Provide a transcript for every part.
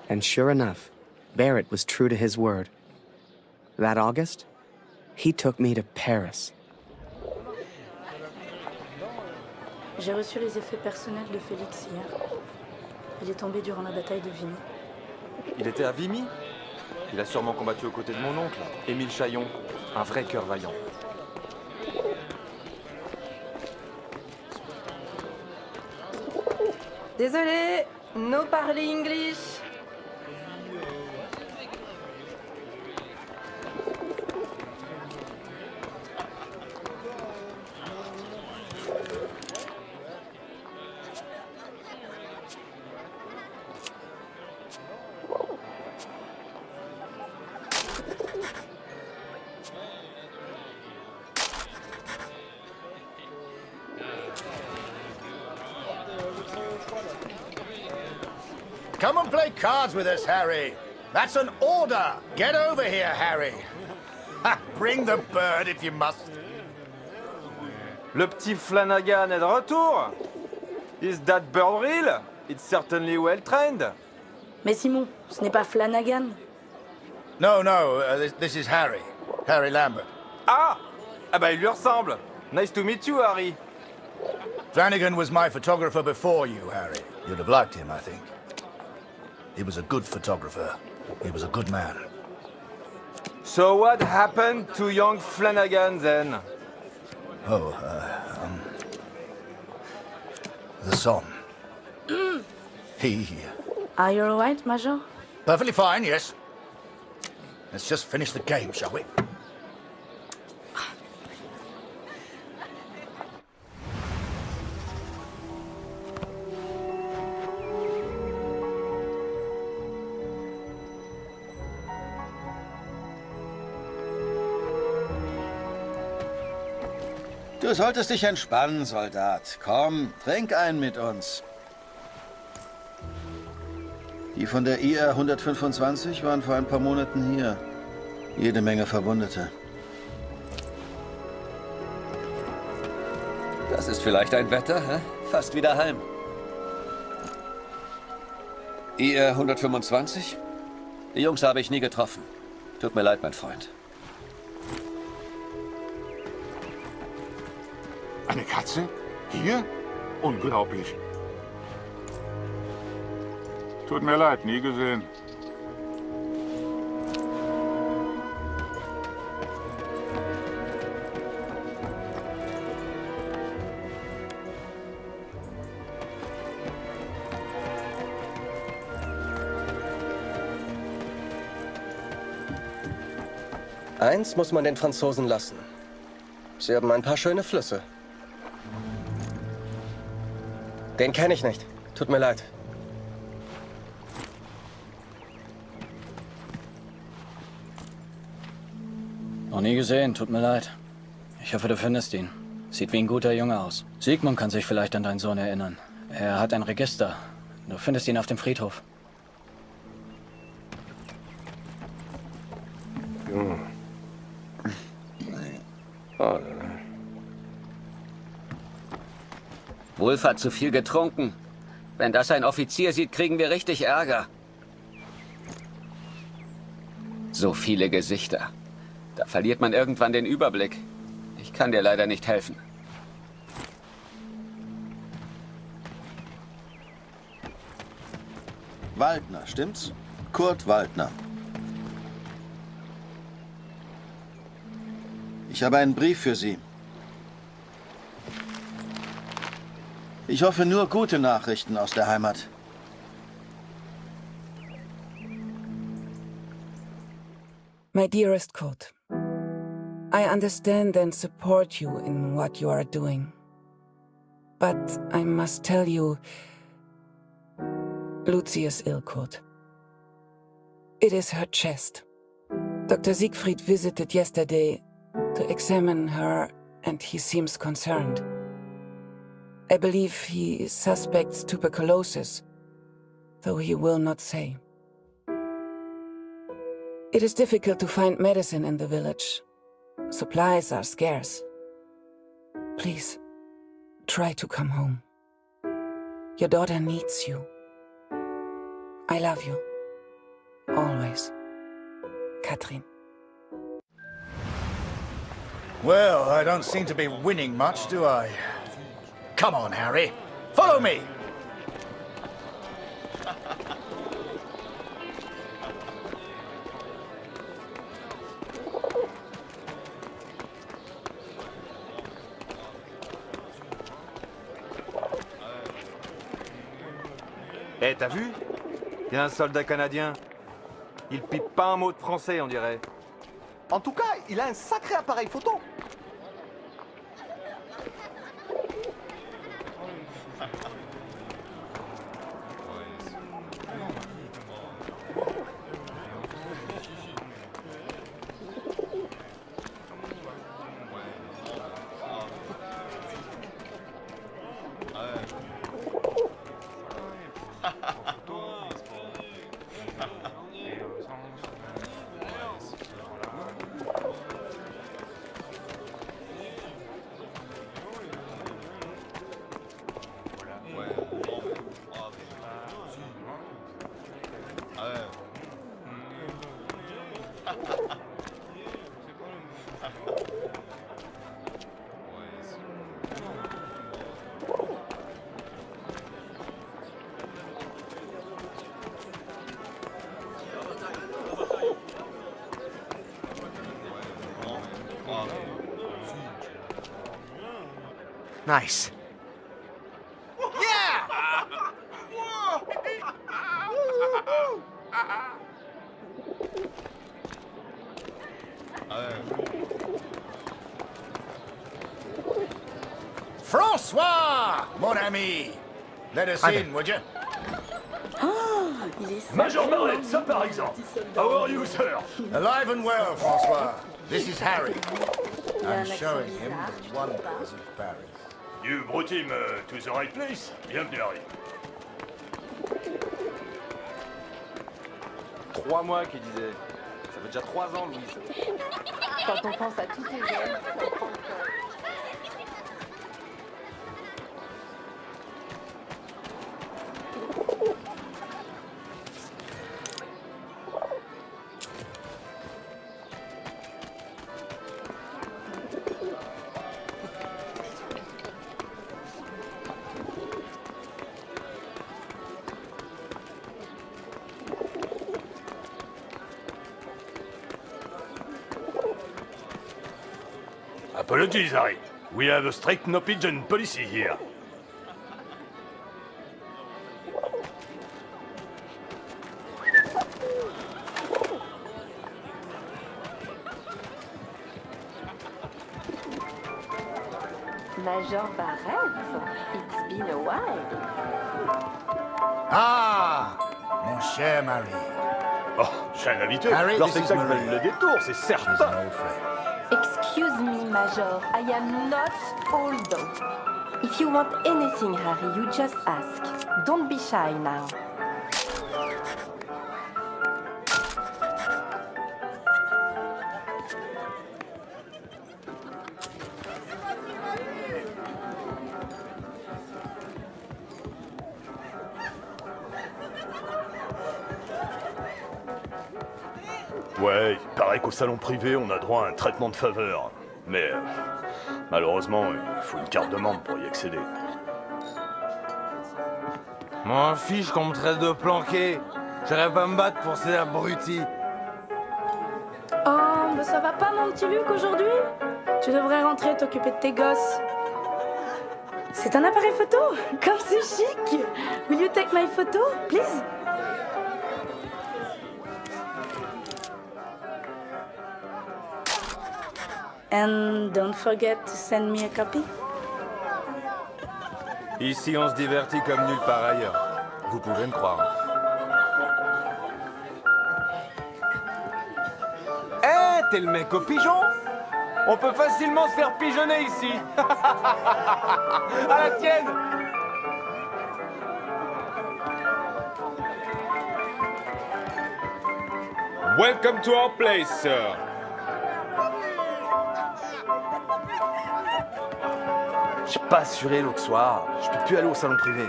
And sure enough, Barrett was true to his word. That August, he took me to Paris. J'ai reçu les effets personnels de Félix hier. Il est tombé durant la bataille de Vimy. Il était à Vimy? Il a sûrement combattu aux côtés de mon oncle, Émile Chaillon, un vrai cœur vaillant. Désolé, no parler English. Come and play cards with us, Harry. That's an order. Get over here, Harry. Ha, bring the bird if you must. Le petit Flanagan est de retour. Is that bird real? It's certainly well trained. Mais Simon, ce n'est pas Flanagan. No, this is Harry. Harry Lambert. Ah! Ah bah il lui ressemble. Nice to meet you, Harry. Flanagan was my photographer before you, Harry. You'd have liked him, I think. He was a good photographer. He was a good man. So what happened to young Flanagan then? Oh, the son. He... Are you alright, Major? Perfectly fine, yes. Let's just finish the game, shall we? Du solltest dich entspannen, Soldat. Komm, trink einen mit uns. Die von der IR 125 waren vor ein paar Monaten hier. Jede Menge Verwundete. Das ist vielleicht ein Wetter, hä? Fast wieder heim. IR 125? Die Jungs habe ich nie getroffen. Tut mir leid, mein Freund. Eine Katze? Hier? Unglaublich. Tut mir leid, nie gesehen. Eins muss man den Franzosen lassen. Sie haben ein paar schöne Flüsse. Den kenne ich nicht. Tut mir leid. Noch nie gesehen, tut mir leid. Ich hoffe, du findest ihn. Sieht wie ein guter Junge aus. Sigmund kann sich vielleicht an deinen Sohn erinnern. Er hat ein Register. Du findest ihn auf dem Friedhof. Wolf hat zu viel getrunken. Wenn das ein Offizier sieht, kriegen wir richtig Ärger. So viele Gesichter. Da verliert man irgendwann den Überblick. Ich kann dir leider nicht helfen. Waldner, stimmt's? Kurt Waldner. Ich habe einen Brief für Sie. Ich hoffe nur gute Nachrichten aus der Heimat. My dearest Kurt, I understand and support you in what you are doing. But I must tell you, Lucy is ill, Kurt. It is her chest. Dr. Siegfried visited yesterday to examine her, and he seems concerned. I believe he suspects tuberculosis, though he will not say. It is difficult to find medicine in the village. Supplies are scarce. Please, try to come home. Your daughter needs you. I love you. Always. Catherine. Well, I don't seem to be winning much, do I? Come on, Harry. Follow me! Eh, t'as vu? Il y a un soldat canadien. Il pipe pas un mot de français, on dirait. En tout cas, il a un sacré appareil photo. Nice. François, mon ami! Let us in, would you? Major Barrett, ça par exemple. How are you, sir? Alive and well, François. This is Harry. I'm showing him the wonders of Paris. You brought him to the right place. Bienvenue, Harry. 3 mois qu'il disait. Ça fait déjà 3 ans, Louise. Quand on pense à tous ces jeunes, ça prend le cœur. Apologies, Harry. We have a strict no pigeon policy here. Major Barrett, it's been a while. Ah, mon cher Marie. Oh, je suis un habitué. Harry, Leur this is spectacle Marie. valent le détour, c'est She's certain. an old friend. Excuse me, Major. I am not old. If you want anything, Harry, you just ask. Don't be shy now. Ouais, il paraît qu'au salon privé, on a droit à un traitement de faveur. Mais malheureusement, il faut une carte de membre pour y accéder. M'en fiche qu'on me traite de planqué. J'irai pas me battre pour ces abrutis. Oh, mais ça va pas, mon petit Luc, aujourd'hui? Tu devrais rentrer t'occuper de tes gosses. C'est un appareil photo? Comme c'est chic! Will you take my photo, please? And don't forget to send me a copy. Ici, on se divertit comme nulle part ailleurs. Vous pouvez me croire. Eh, t'es le mec au pigeon? On peut facilement se faire pigeonner ici. À la tienne. Welcome to our place, sir. J'ai pas assuré l'autre soir. Je peux plus aller au salon privé.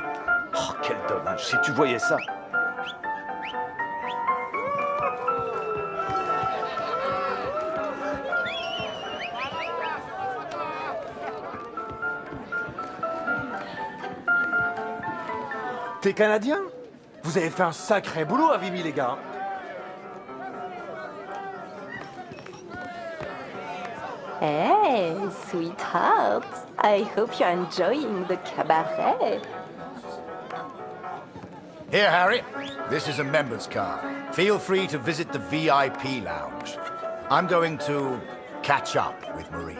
Oh, quel dommage. Si tu voyais ça. T'es Canadien? Vous avez fait un sacré boulot à Vimy, les gars. Hey, sweetheart. I hope you're enjoying the cabaret. Here, Harry. This is a member's card. Feel free to visit the VIP lounge. I'm going to catch up with Marie.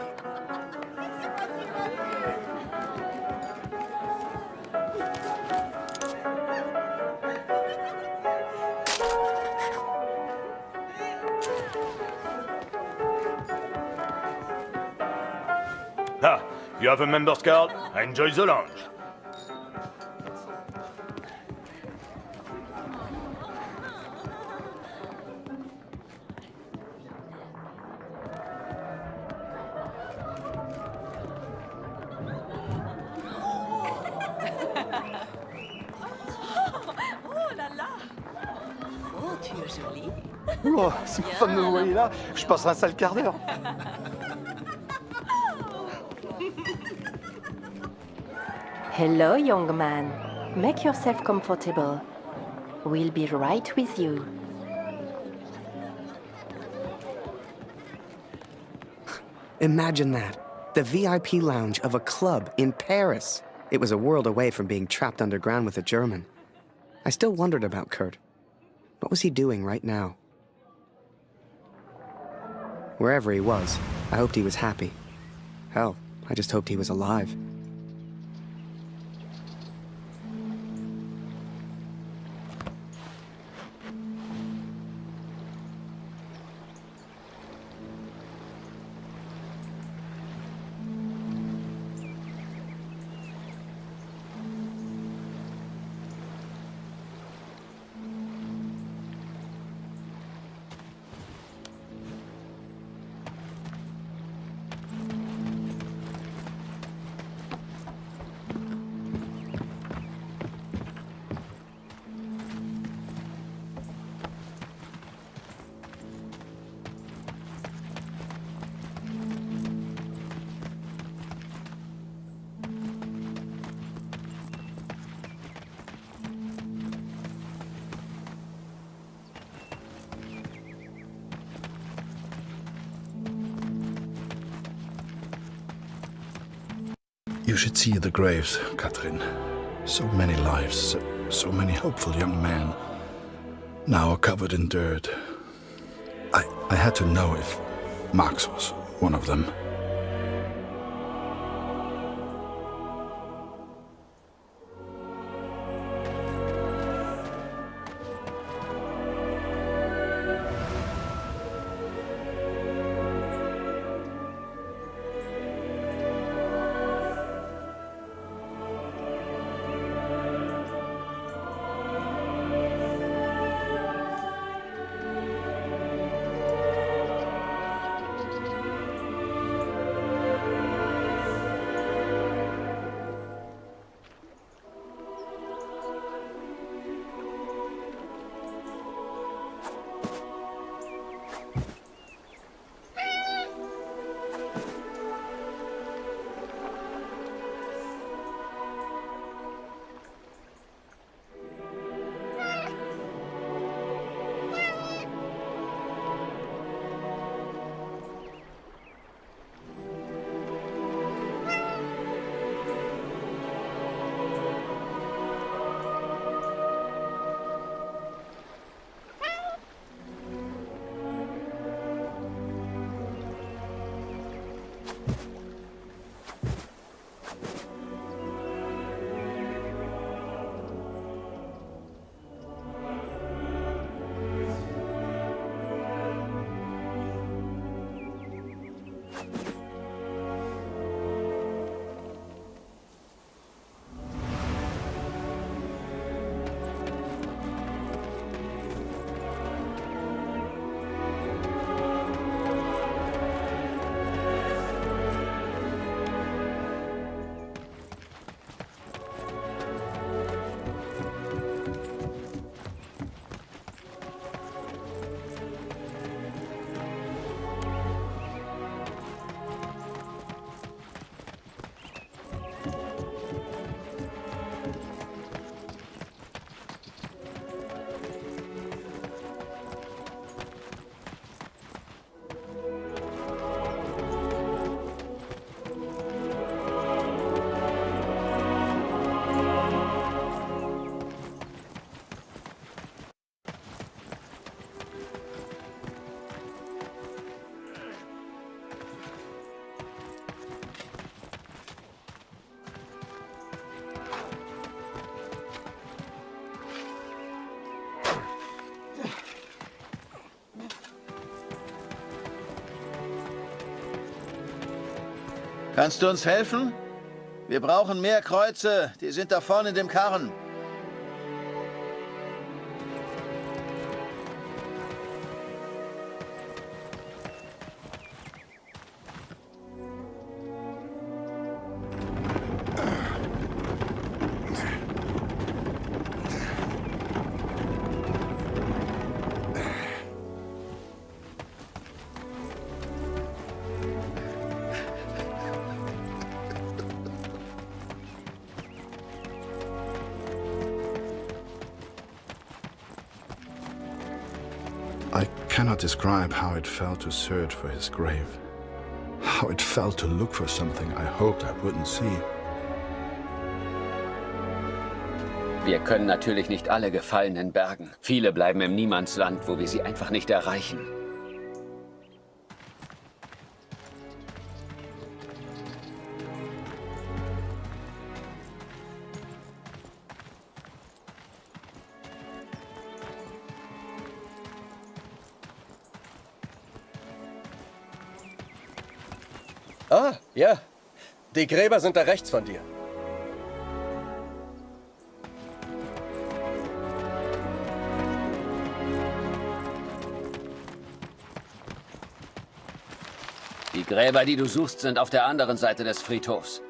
Ah, you have a member's card? Enjoy the lounge. Oh, si ma femme me voyait là, je passerais un sale quart d'heure. Hello, young man. Make yourself comfortable. We'll be right with you. Imagine that. The VIP lounge of a club in Paris. It was a world away from being trapped underground with a German. I still wondered about Kurt. What was he doing right now? Wherever he was, I hoped he was happy. Hell, I just hoped he was alive. You should see the graves, Catherine. So many lives, so many hopeful young men, now are covered in dirt. I had to know if Max was one of them. Kannst du uns helfen? Wir brauchen mehr Kreuze. Die sind da vorne in dem Karren. I cannot describe how it felt to search for his grave. How it felt to look for something I hoped I wouldn't see. Wir können natürlich nicht alle Gefallenen bergen. Viele bleiben im Niemandsland, wo wir sie einfach nicht erreichen. Ah, ja. Die Gräber sind da rechts von dir. Die Gräber, die du suchst, sind auf der anderen Seite des Friedhofs.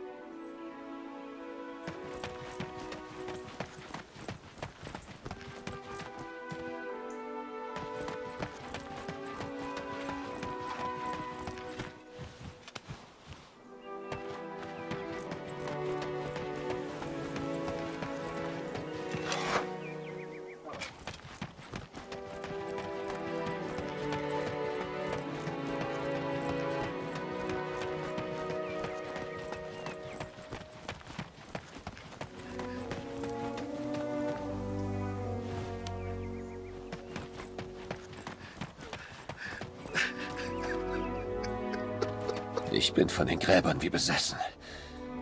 Ich bin von den Gräbern wie besessen.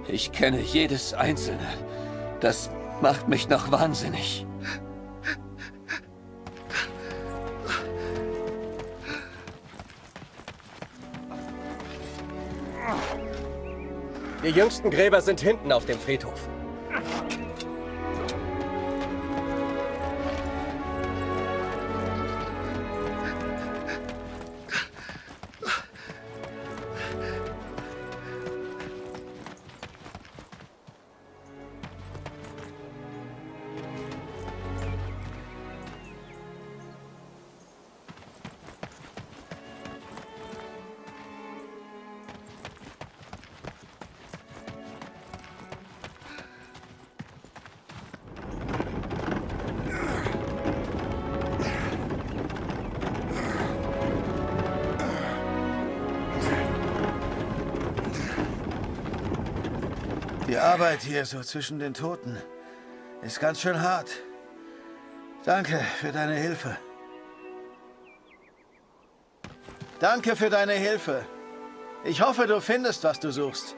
Ich kenne jedes einzelne. Das macht mich noch wahnsinnig. Die jüngsten Gräber sind hinten auf dem Friedhof. Die Arbeit hier so zwischen den Toten ist ganz schön hart. Danke für deine Hilfe. Danke für deine Hilfe. Ich hoffe, du findest, was du suchst.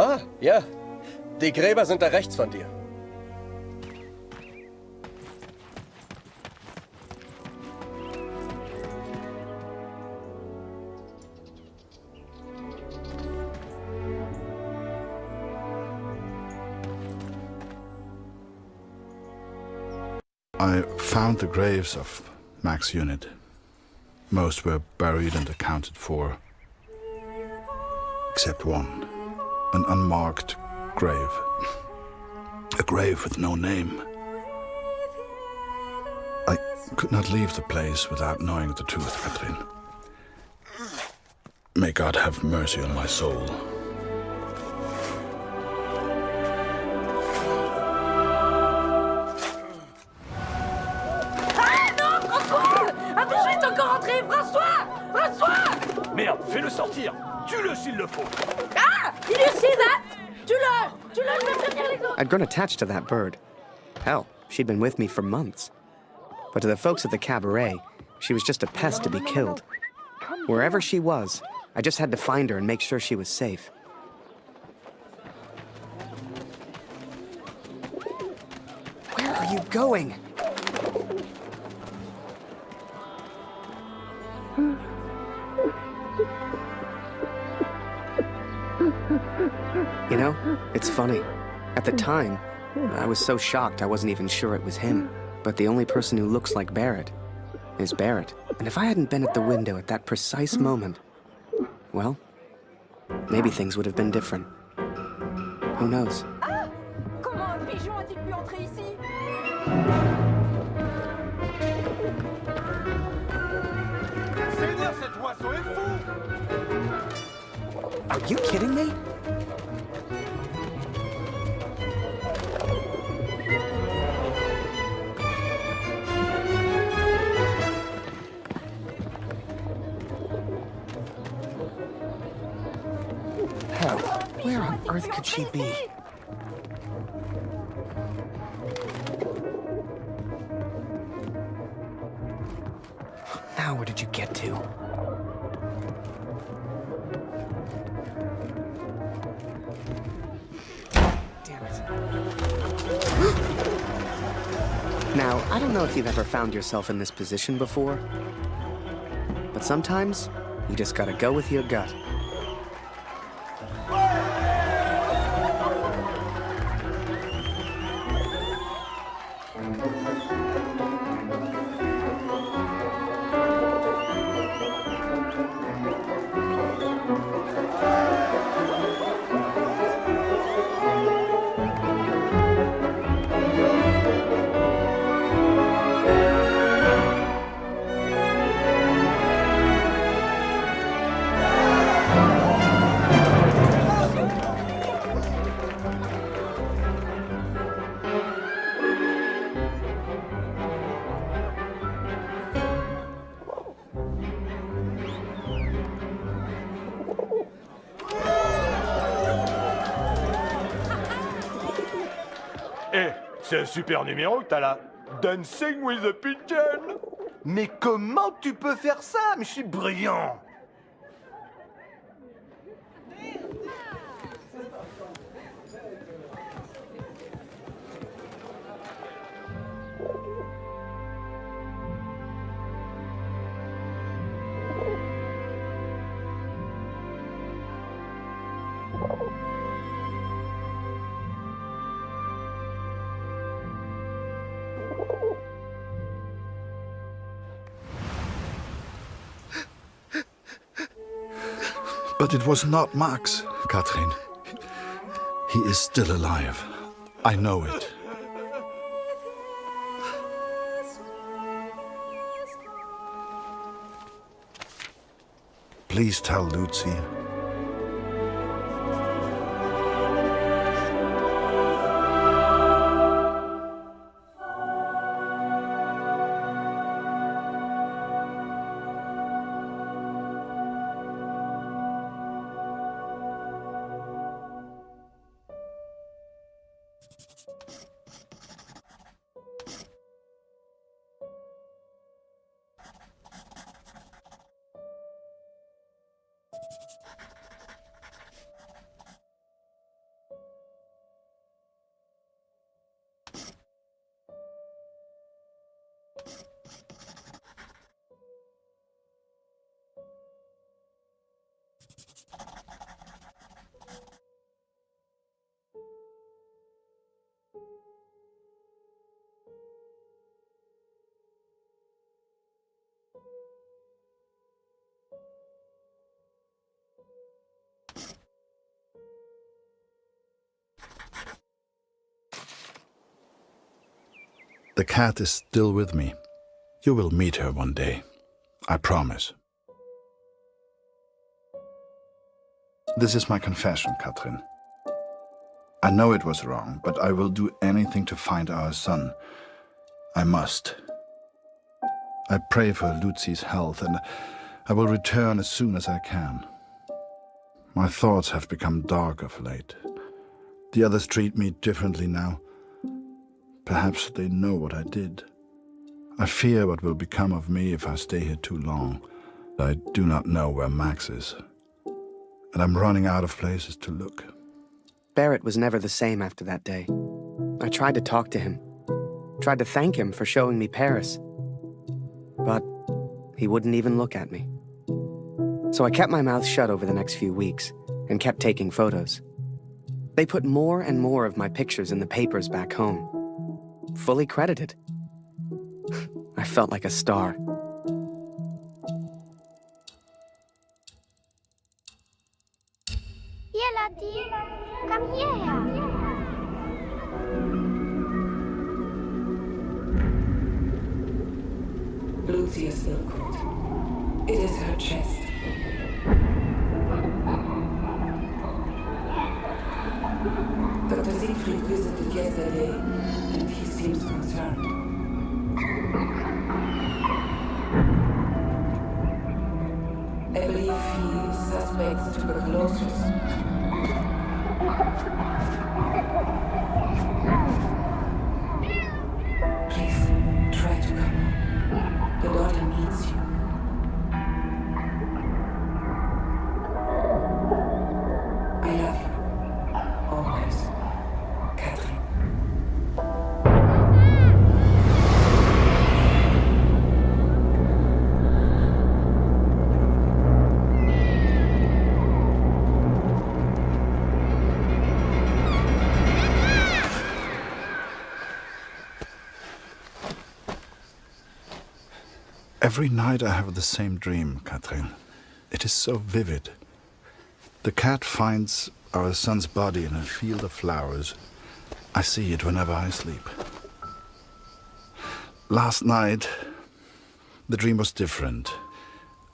Ah, ja. Die Gräber sind da rechts von dir. I found the graves of Mac's unit. Most were buried and accounted for, except one. An unmarked grave. A grave with no name. I could not leave the place without knowing the truth, Katrin. May God have mercy on my soul. Ah non, François! Un bijou est encore entré! François! François! Merde, fais-le sortir. Tue-le s'il le faut. Ah! Did you see that? Tue-le! Tue-le, je vais prévenir les autres! I'd grown attached to that bird. Hell, she'd been with me for months. But to the folks at the cabaret, she was just a pest to be killed. Wherever she was, I just had to find her and make sure she was safe. Where are you going? You know, it's funny. At the time, I was so shocked I wasn't even sure it was him. But the only person who looks like Barrett is Barrett. And if I hadn't been at the window at that precise moment, well, maybe things would have been different. Who knows? Ah! Comment un pigeon a-t-il pu entrer ici? Seigneur, cet oiseau est fou! Are you kidding me? Hell, where on earth could she be? Now where did you get to? Damn it. Now, I don't know if you've ever found yourself in this position before, but sometimes you just gotta go with your gut. Eh, c'est un super numéro que t'as là. Dancing with a Pigeon. Mais comment tu peux faire ça? Mais je suis brillant. But it was not Max, Katrin. He is still alive. I know it. Please tell Lucy. The cat is still with me. You will meet her one day. I promise. This is my confession, Katrin. I know it was wrong, but I will do anything to find our son. I must. I pray for Lucy's health, and I will return as soon as I can. My thoughts have become dark of late. The others treat me differently now. Perhaps they know what I did. I fear what will become of me if I stay here too long. I do not know where Max is, and I'm running out of places to look. Barrett was never the same after that day. I tried to talk to him, tried to thank him for showing me Paris, but he wouldn't even look at me. So I kept my mouth shut over the next few weeks and kept taking photos. They put more and more of my pictures in the papers back home, fully credited. I felt like a star. Here, Lottie. Come here. Lucy is still cold. It is her chest. Dr. Siegfried visited yesterday, and he seems concerned. I believe he suspects tuberculosis. Please, try to come home. The daughter needs you. I love you. Always. Katrin. Every night I have the same dream, Katrin. It is so vivid. The cat finds our son's body in a field of flowers. I see it whenever I sleep. Last night, the dream was different.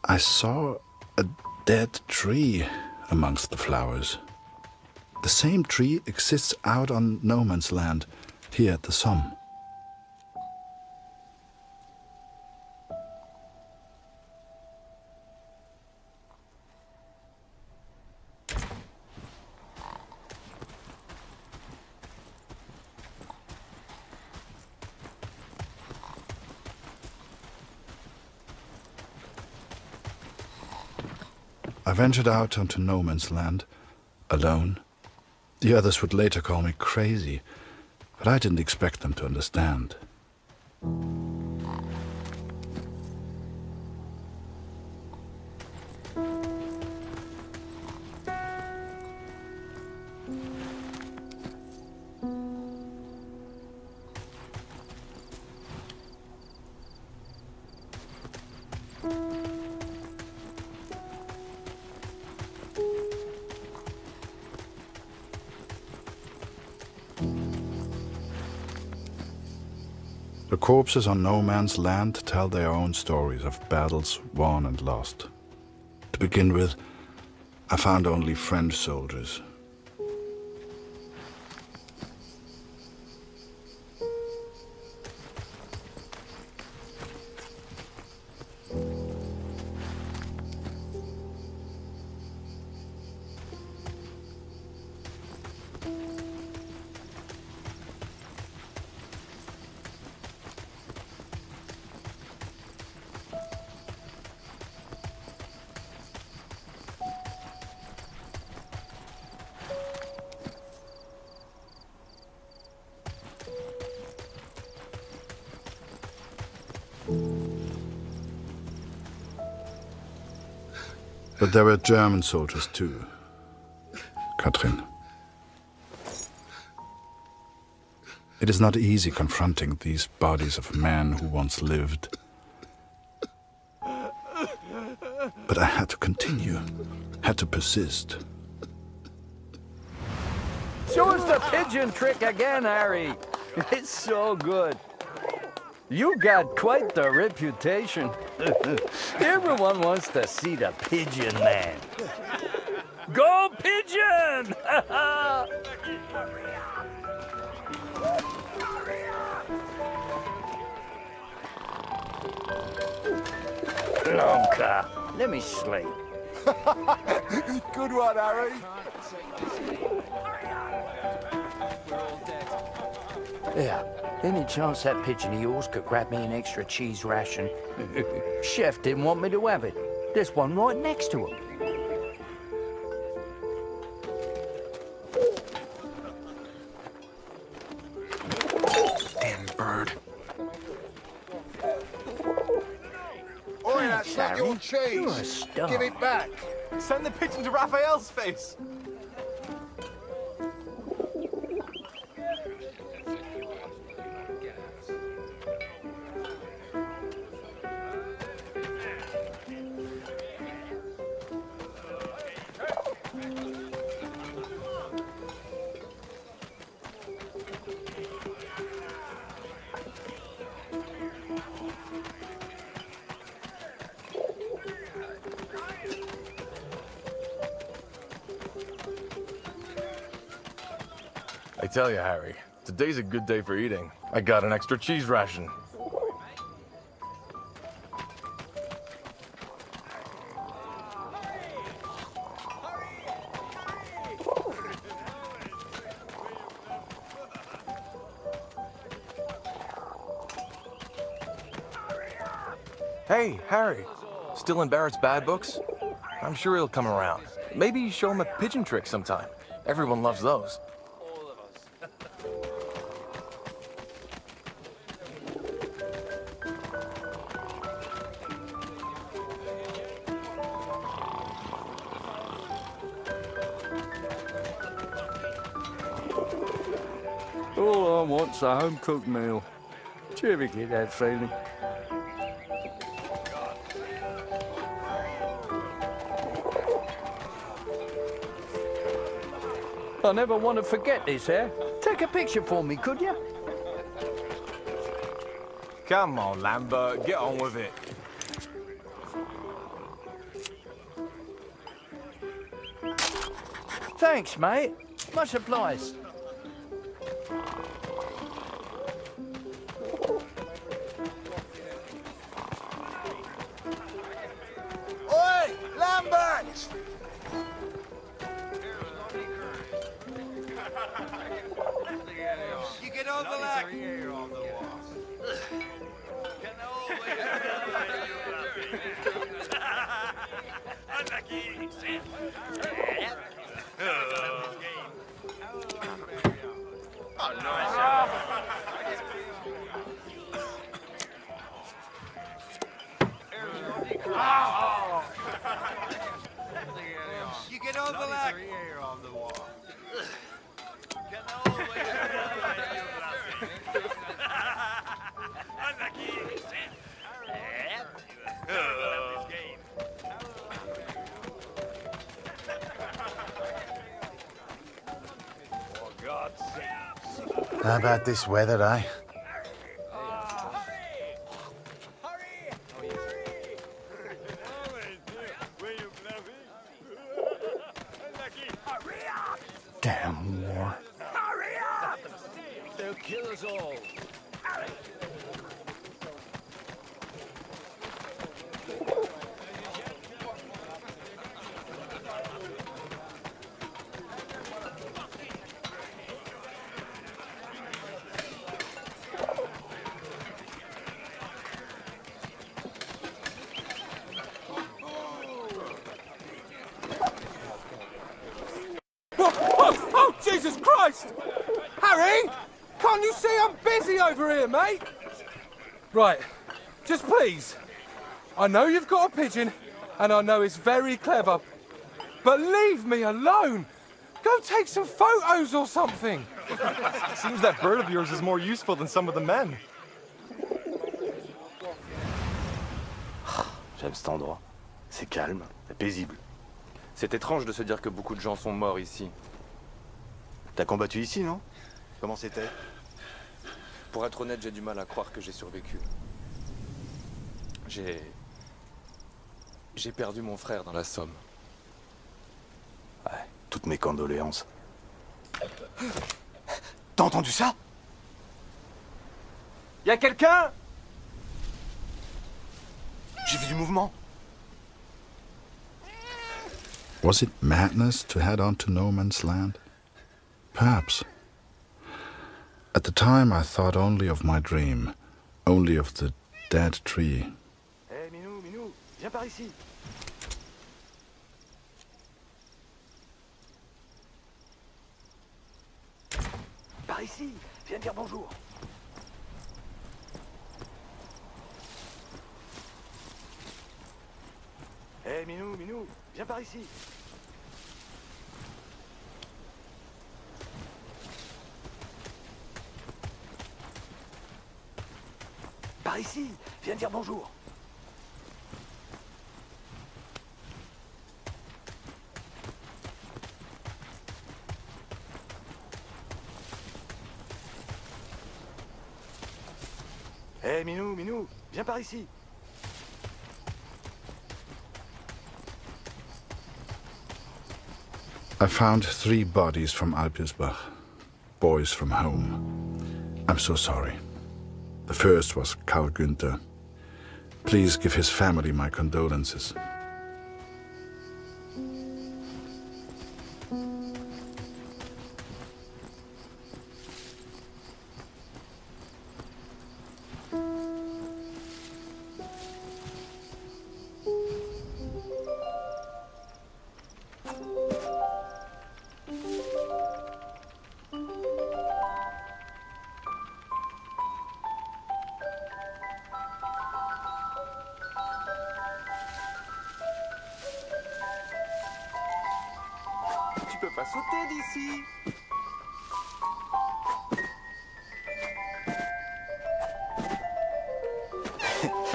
I saw a dead tree amongst the flowers. The same tree exists out on no man's land, here at the Somme. I ventured out onto no man's land, alone. The others would later call me crazy, but I didn't expect them to understand. The corpses on no man's land tell their own stories of battles won and lost. To begin with, I found only French soldiers. But there were German soldiers too, Katrin. It is not easy confronting these bodies of men who once lived. But I had to continue, had to persist. Show us the pigeon trick again, Harry. It's so good. You got quite the reputation. Everyone wants to see the pigeon man. Go pigeon! Lonka, let me sleep. Good one, Harry. Yeah, any chance that pigeon of yours could grab me an extra cheese ration? Chef didn't want me to have it. There's one right next to him. Damn bird. Oi, that's not your cheese. You're a star. Give it back. Send the pigeon to Raphael's face. I tell you, Harry, today's a good day for eating. I got an extra cheese ration. Hey, Harry. Still in Barrett's bad books? I'm sure he'll come around. Maybe show him a pigeon trick sometime. Everyone loves those. All I want's a home-cooked meal. Do you ever get that feeling? I never want to forget this, eh? Take a picture for me, could you? Come on, Lambert, get on with it. Thanks, mate. Much obliged. Oi, Lambert! You get over that. You get over that. How about this weather, eh? Damn war. Hurry up! They'll kill us all. Oh, Jesus Christ! Harry! Can't you see I'm busy over here, mate? Right. just please. I know you've got a pigeon, and I know it's very clever. But leave me alone. Go take some photos or something. Seems that bird of yours is more useful than some of the men. J'aime cet endroit. C'est calme, c'est paisible. C'est étrange de se dire que beaucoup de gens sont morts ici. T'as combattu ici, non? Comment c'était? Pour être honnête, j'ai du mal à croire que j'ai survécu. J'ai perdu mon frère dans la Somme. Ouais, toutes mes condoléances. T'as entendu ça? Y a quelqu'un? J'ai vu du mouvement. Was it madness to head on to no man's land? Perhaps. At the time I thought only of my dream, only of the dead tree. Hé, Minou, Minou, viens par ici. Par ici, viens dire bonjour. Hé, Minou, Minou, viens par ici. Par ici, viens dire bonjour. Hé, Minou, Minou, viens par ici. I found 3 bodies from Alpirsbach, boys from home. I'm so sorry. The first was Karl Günther. Please give his family my condolences. Tu peux pas sauter d'ici.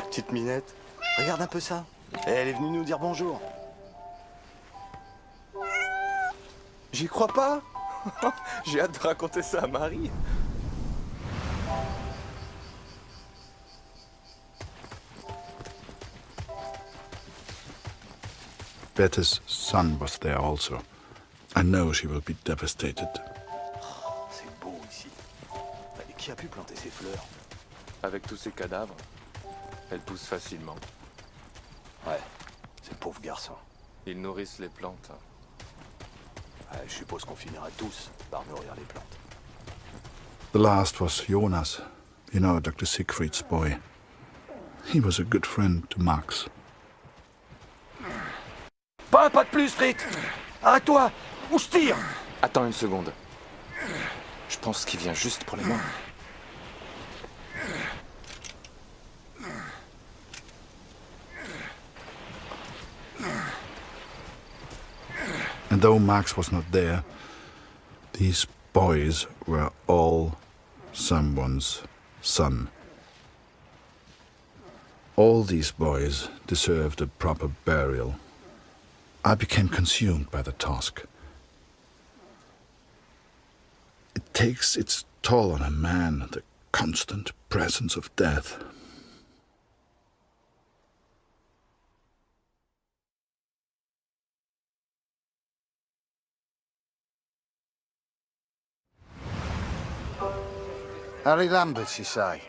Petite minette, regarde un peu ça. Elle est venue nous dire bonjour. J'y crois pas. J'ai hâte de raconter ça à Marie. Bette's son was there also. I know she will be devastated. Oh, c'est beau ici. Et qui a pu planter ces fleurs? Avec tous ces cadavres, elles poussent facilement. Ouais, ces pauvres garçons. Ils nourrissent les plantes. Ouais, je suppose qu'on finira tous par nourrir les plantes. The last was Jonas, you know, Dr. Siegfried's boy. He was a good friend to Max. Pas un pas de plus, Fritz! Arrête-toi! Ou je tire! Attends une seconde. Je pense qu'il vient juste pour les mains. And though Max was not there, these boys were all someone's son. All these boys deserved a proper burial. I became consumed by the task. It takes its toll on a man, the constant presence of death. Harry Lambert, you say?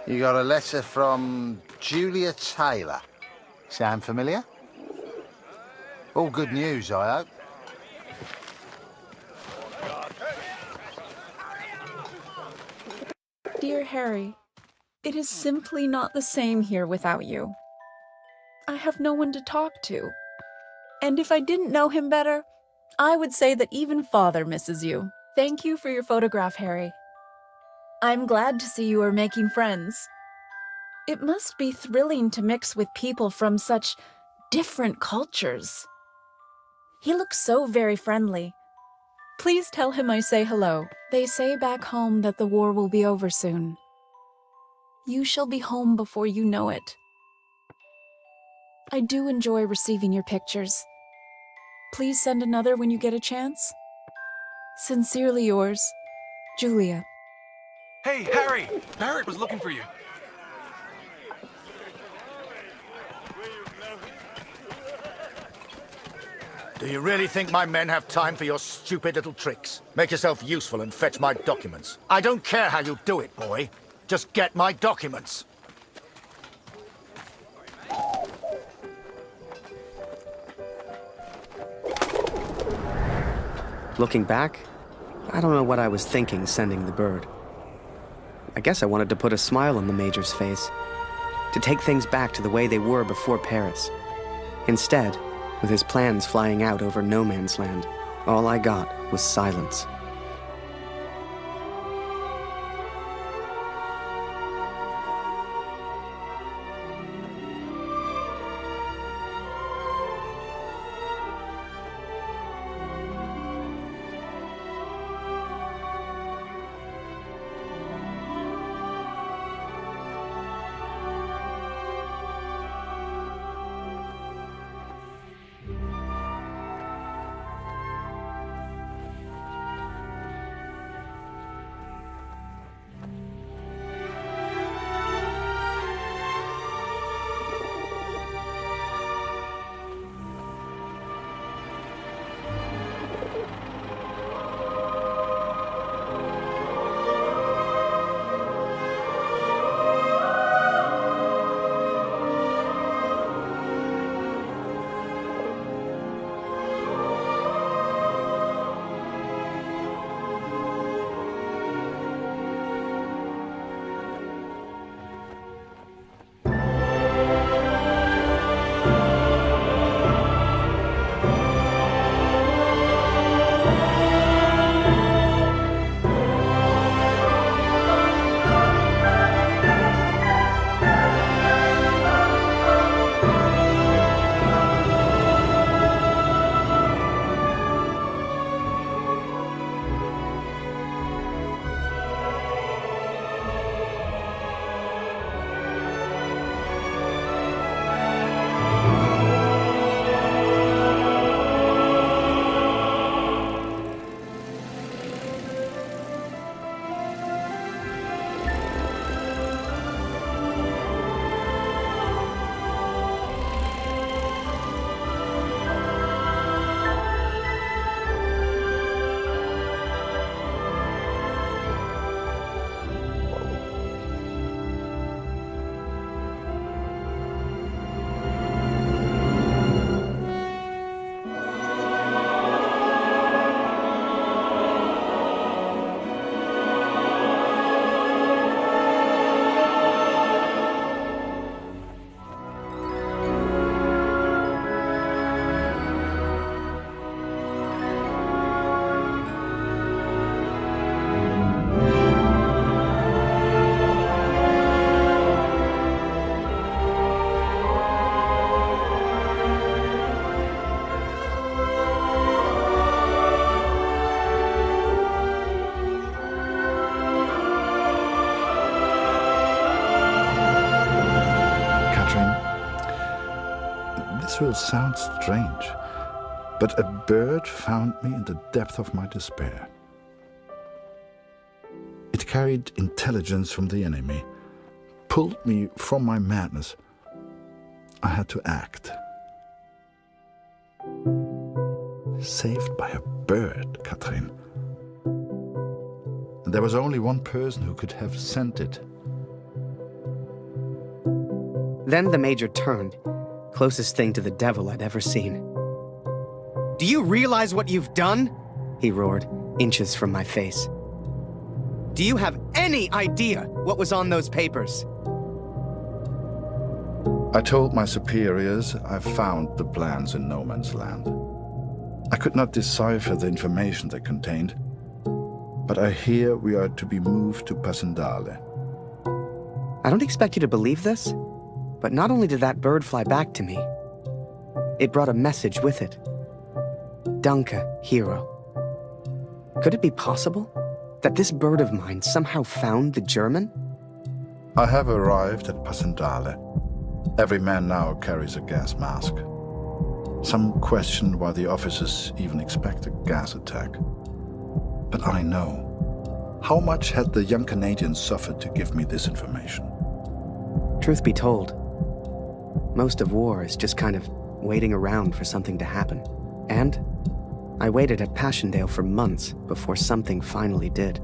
You got a letter from Julia Taylor. Sound familiar? All good news, I hope. Dear Harry, it is simply not the same here without you. I have no one to talk to. And if I didn't know him better, I would say that even Father misses you. Thank you for your photograph, Harry. I'm glad to see you are making friends. It must be thrilling to mix with people from such different cultures. He looks so very friendly. Please tell him I say hello. They say back home that the war will be over soon. You shall be home before you know it. I do enjoy receiving your pictures. Please send another when you get a chance. Sincerely yours, Julia. Hey, Harry! Barrett was looking for you. Do you really think my men have time for your stupid little tricks? Make yourself useful and fetch my documents. I don't care how you do it, boy. Just get my documents. Looking back, I don't know what I was thinking sending the bird. I guess I wanted to put a smile on the Major's face, to take things back to the way they were before Paris. Instead, with his plans flying out over no man's land, all I got was silence. This will sound strange, but a bird found me in the depth of my despair. It carried intelligence from the enemy, pulled me from my madness. I had to act. Saved by a bird, Katrin. And there was only one person who could have sent it. Then the Major turned, closest thing to the devil I'd ever seen. "Do you realize what you've done?" he roared, inches from my face. "Do you have any idea what was on those papers?" I told my superiors I found the plans in no man's land. I could not decipher the information they contained, But I hear we are to be moved to Passendale. I don't expect you to believe this, but not only did that bird fly back to me, it brought a message with it. Danke, hero. Could it be possible that this bird of mine somehow found the German? I have arrived at Passendale. Every man now carries a gas mask. Some question why the officers even expect a gas attack. But I know. How much had the young Canadian suffered to give me this information? Truth be told, most of war is just kind of waiting around for something to happen. And I waited at Passchendaele for months before something finally did.